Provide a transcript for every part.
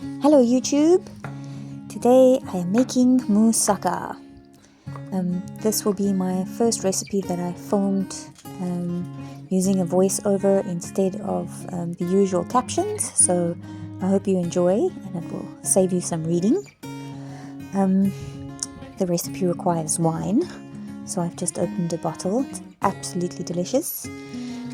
Hello YouTube! Today I am making moussaka. This will be my first recipe that I filmed using a voiceover instead of the usual captions, so I hope you enjoy and it will save you some reading. The recipe requires wine, so I've just opened a bottle. It's absolutely delicious.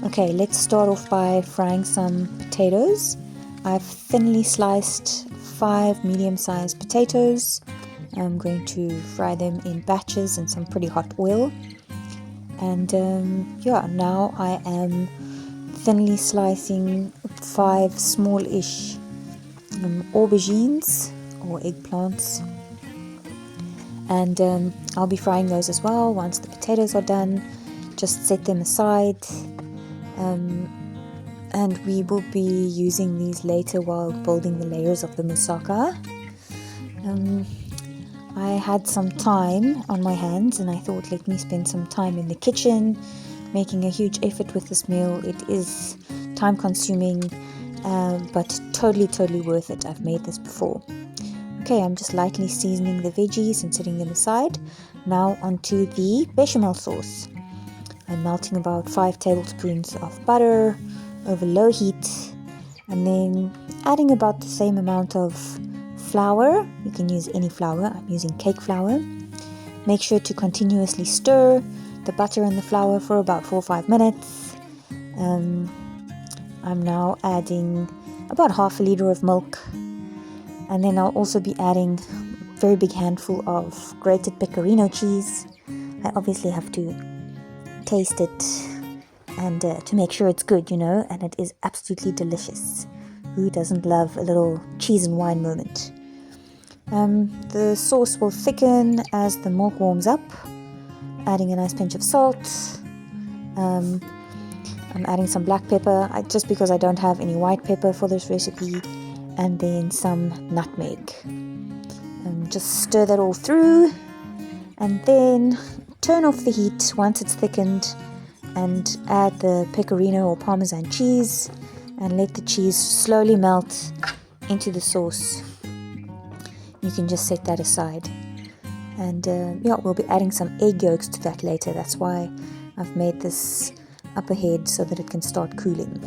Okay, let's start off by frying some potatoes. I've thinly sliced 5 medium-sized potatoes. I'm going to fry them in batches in some pretty hot oil. And now I am thinly slicing 5 small-ish aubergines or eggplants. And I'll be frying those as well. Once the potatoes are done, just set them aside. And we will be using these later while building the layers of the moussaka. I had some time on my hands and I thought, let me spend some time in the kitchen making a huge effort with this meal. It is time consuming, but totally worth it. I've made this before. Okay, I'm just lightly seasoning the veggies and setting them aside. Now onto the bechamel sauce. I'm melting about 5 tablespoons of butter over low heat, and then adding about the same amount of flour. You can use any flour. I'm using cake flour. Make sure to continuously stir the butter and the flour for about 4 or 5 minutes. I'm now adding about half a liter of milk, and then I'll also be adding a very big handful of grated pecorino cheese. I obviously have to taste it and to make sure it's good, and it is absolutely delicious. Who doesn't love a little cheese and wine moment? The sauce will thicken as the milk warms up, adding a nice pinch of salt. I'm adding some black pepper, just because I don't have any white pepper for this recipe, and then some nutmeg. Just stir that all through, and then turn off the heat once it's thickened and add the pecorino or parmesan cheese and let the cheese slowly melt into the sauce. You can just set that aside. And we'll be adding some egg yolks to that later. That's why I've made this up ahead so that it can start cooling.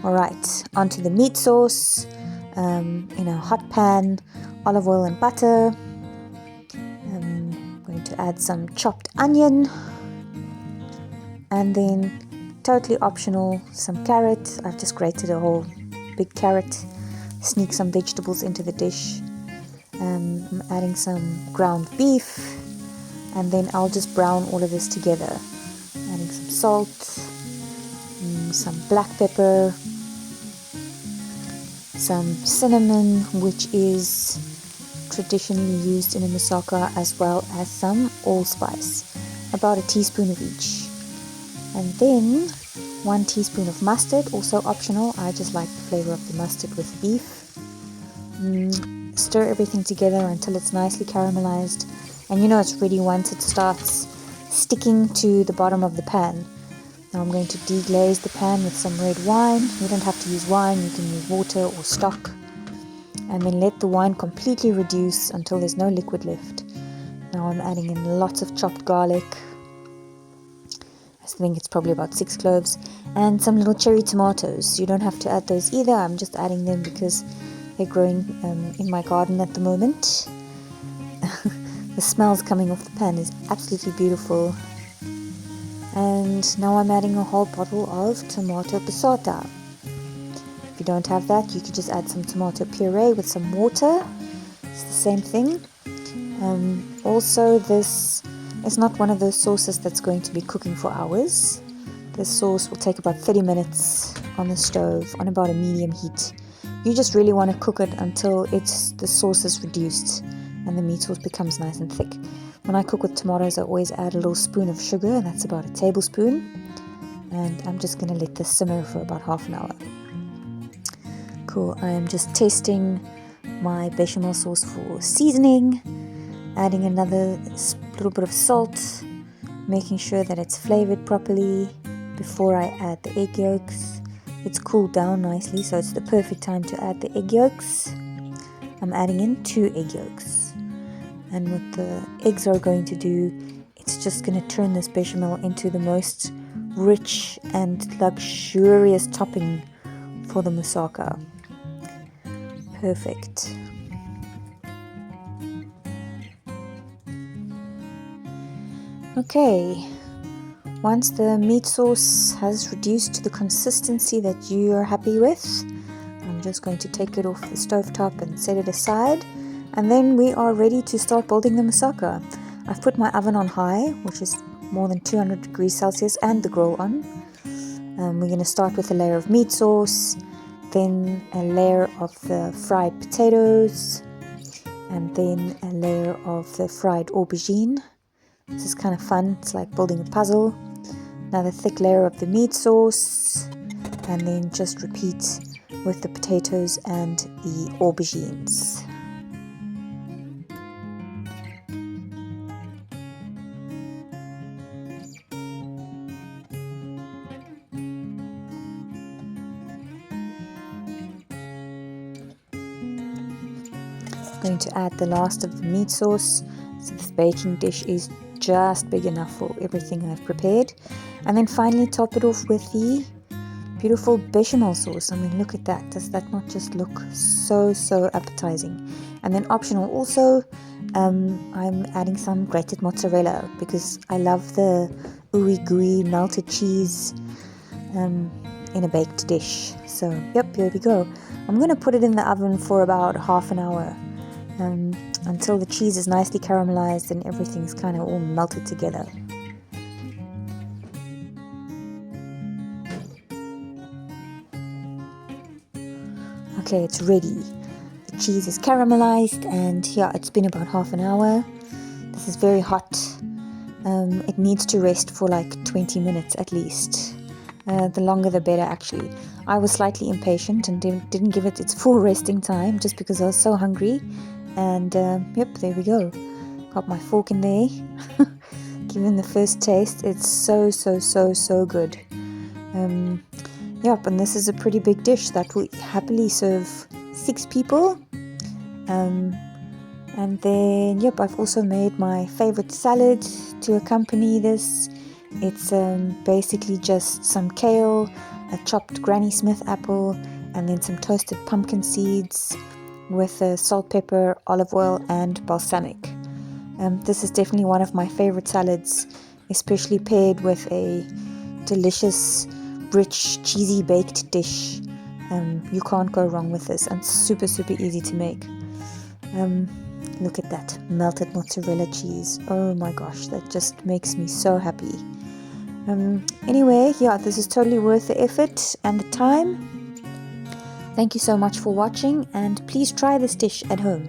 Alright, onto the meat sauce. In a hot pan, olive oil and butter. I'm going to add some chopped onion. And then, totally optional, some carrot. I've just grated a whole big carrot. Sneak some vegetables into the dish. I'm adding some ground beef. And then I'll just brown all of this together. Adding some salt, some black pepper, some cinnamon, which is traditionally used in a moussaka, as well as some allspice. About a teaspoon of each. And then 1 teaspoon of mustard, also optional. I just like the flavor of the mustard with beef. Stir everything together until it's nicely caramelized. And it's ready once it starts sticking to the bottom of the pan. Now I'm going to deglaze the pan with some red wine. You don't have to use wine, you can use water or stock. And then let the wine completely reduce until there's no liquid left. Now I'm adding in lots of chopped garlic. I think it's probably about 6 cloves, and some little cherry tomatoes. You don't have to add those either. I'm just adding them because they're growing in my garden at the moment. The smells coming off the pan is absolutely beautiful. And now I'm adding a whole bottle of tomato passata. If you don't have that, you could just add some tomato puree with some water. It's the same thing. Also, this is not one of those sauces that's going to be cooking for hours. This sauce will take about 30 minutes on the stove on about a medium heat. You just really want to cook it until the sauce is reduced and the meat sauce becomes nice and thick. When I cook with tomatoes, I always add a little spoon of sugar, and that's about a tablespoon. And I'm just going to let this simmer for about half an hour. Cool, I am just testing my bechamel sauce for seasoning. Adding another little bit of salt, making sure that it's flavored properly before I add the egg yolks. It's cooled down nicely, so it's the perfect time to add the egg yolks. I'm adding in 2 egg yolks. And what the eggs are going to do, it's just going to turn this bechamel into the most rich and luxurious topping for the moussaka. Perfect. Okay, once the meat sauce has reduced to the consistency that you are happy with, I'm just going to take it off the stovetop and set it aside, and then we are ready to start building the moussaka. I've put my oven on high, which is more than 200 degrees Celsius, and the grill on. We're going to start with a layer of meat sauce, then a layer of the fried potatoes, and then a layer of the fried aubergine. This is kind of fun, it's like building a puzzle. Another thick layer of the meat sauce, and then just repeat with the potatoes and the aubergines. I'm going to add the last of the meat sauce, so this baking dish is just big enough for everything I've prepared. And then finally top it off with the beautiful bechamel sauce. I mean, look at that. Does that not just look so appetizing? And then optional also, I'm adding some grated mozzarella because I love the ooey gooey melted cheese in a baked dish. So yep, here we go. I'm going to put it in the oven for about half an hour. Until the cheese is nicely caramelized and everything's kind of all melted together. Okay, it's ready. The cheese is caramelized and yeah, it's been about half an hour. This is very hot. It needs to rest for like 20 minutes at least. The longer the better actually. I was slightly impatient and didn't give it its full resting time just because I was so hungry. And yep, there we go. Got my fork in there. Given the first taste, it's so good. Yep, and this is a pretty big dish that will happily serve 6 people. And then, yep, I've also made my favorite salad to accompany this. It's basically just some kale, a chopped Granny Smith apple, and then some toasted pumpkin seeds with salt, pepper, olive oil, and balsamic. This is definitely one of my favorite salads, especially paired with a delicious, rich, cheesy baked dish. You can't go wrong with this, and super easy to make. Look at that melted mozzarella cheese. Oh my gosh, that just makes me so happy. Anyway, yeah, this is totally worth the effort and the time. Thank you so much for watching, and please try this dish at home.